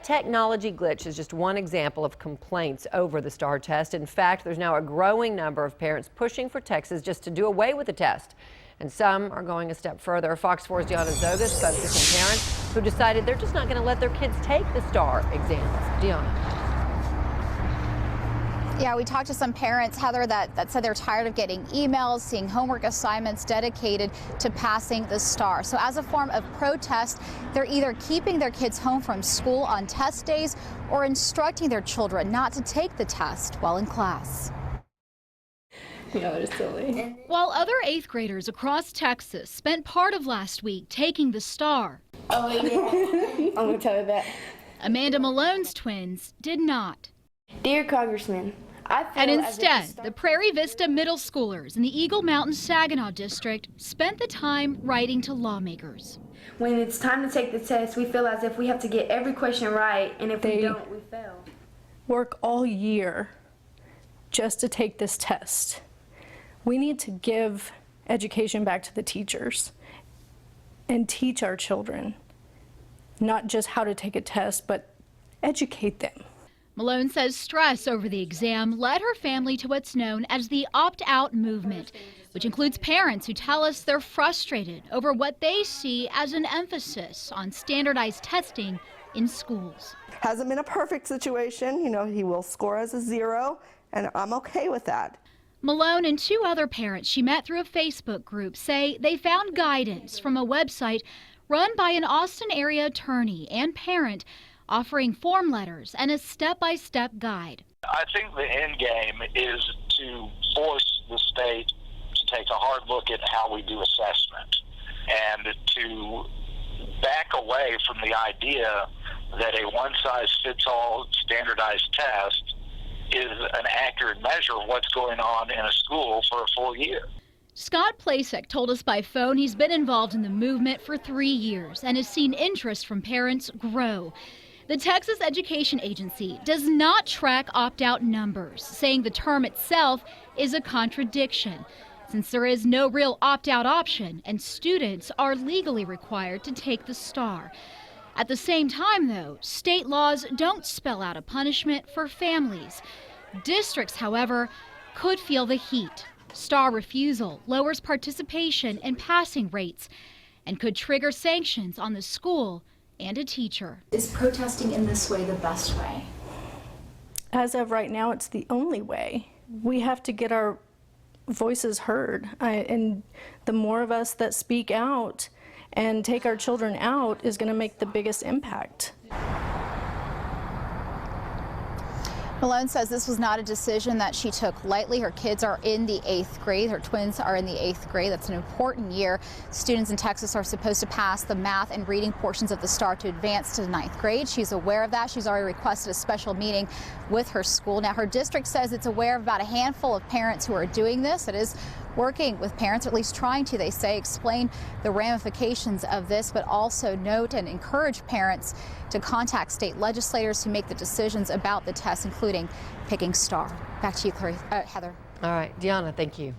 technology glitch is just one example of complaints over the STAAR test. In fact, there's now a growing number of parents pushing for Texas just to do away with the test. And some are going a step further. Fox 4's Deanna Zoga spoke to some parents who decided they're just not going to let their kids take the STAAR exams. Deanna. Yeah, we talked to some parents, Heather, that said they're tired of getting emails, seeing homework assignments dedicated to passing the STAAR. So as a form of protest, they're either keeping their kids home from school on test days or instructing their children not to take the test while in class. Yeah, they're silly. While other 8th graders across Texas spent part of last week taking the STAAR. Oh, yeah. I'm going to tell you that. Amanda Malone's twins did not. Dear Congressman, and instead, the Prairie Vista middle schoolers in the Eagle Mountain Saginaw district spent the time writing to lawmakers. When it's time to take the test, we feel as if we have to get every question right, and if we don't, we fail. Work all year just to take this test. We need to give education back to the teachers and teach our children, not just how to take a test, but educate them. Malone says stress over the exam led her family to what's known as the opt-out movement, which includes parents who tell us they're frustrated over what they see as an emphasis on standardized testing in schools. Hasn't been a perfect situation. You know, he will score as a 0, and I'm okay with that. Malone and 2 other parents she met through a Facebook group say they found guidance from a website run by an Austin area attorney and parent offering form letters and a step-by-step guide. I think the end game is to force the state to take a hard look at how we do assessment and to back away from the idea that a one-size-fits-all standardized test is an accurate measure of what's going on in a school for a full year. Scott Plasek told us by phone he's been involved in the movement for 3 years and has seen interest from parents grow. The Texas Education Agency does not track opt-out numbers, saying the term itself is a contradiction, since there is no real opt-out option and students are legally required to take the STAAR. At the same time, though, state laws don't spell out a punishment for families. Districts, however, could feel the heat. STAAR refusal lowers participation and passing rates and could trigger sanctions on the school and a teacher. Is protesting in this way the best way? As of right now, it's the only way. We have to get our voices heard, and the more of us that speak out and take our children out is going to make the biggest impact. Malone says this was not a decision that she took lightly. Her kids are in the 8th grade. Her twins are in the 8th grade. That's an important year. Students in Texas are supposed to pass the math and reading portions of the STAAR to advance to the 9th grade. She's aware of that. She's already requested a special meeting with her school. Now, her district says it's aware of about a handful of parents who are doing this. It is working with parents, or at least trying to, they say, explain the ramifications of this, but also note and encourage parents to contact state legislators who make the decisions about the test, including picking STAAR. Back to you, Heather. All right, Deanna, thank you.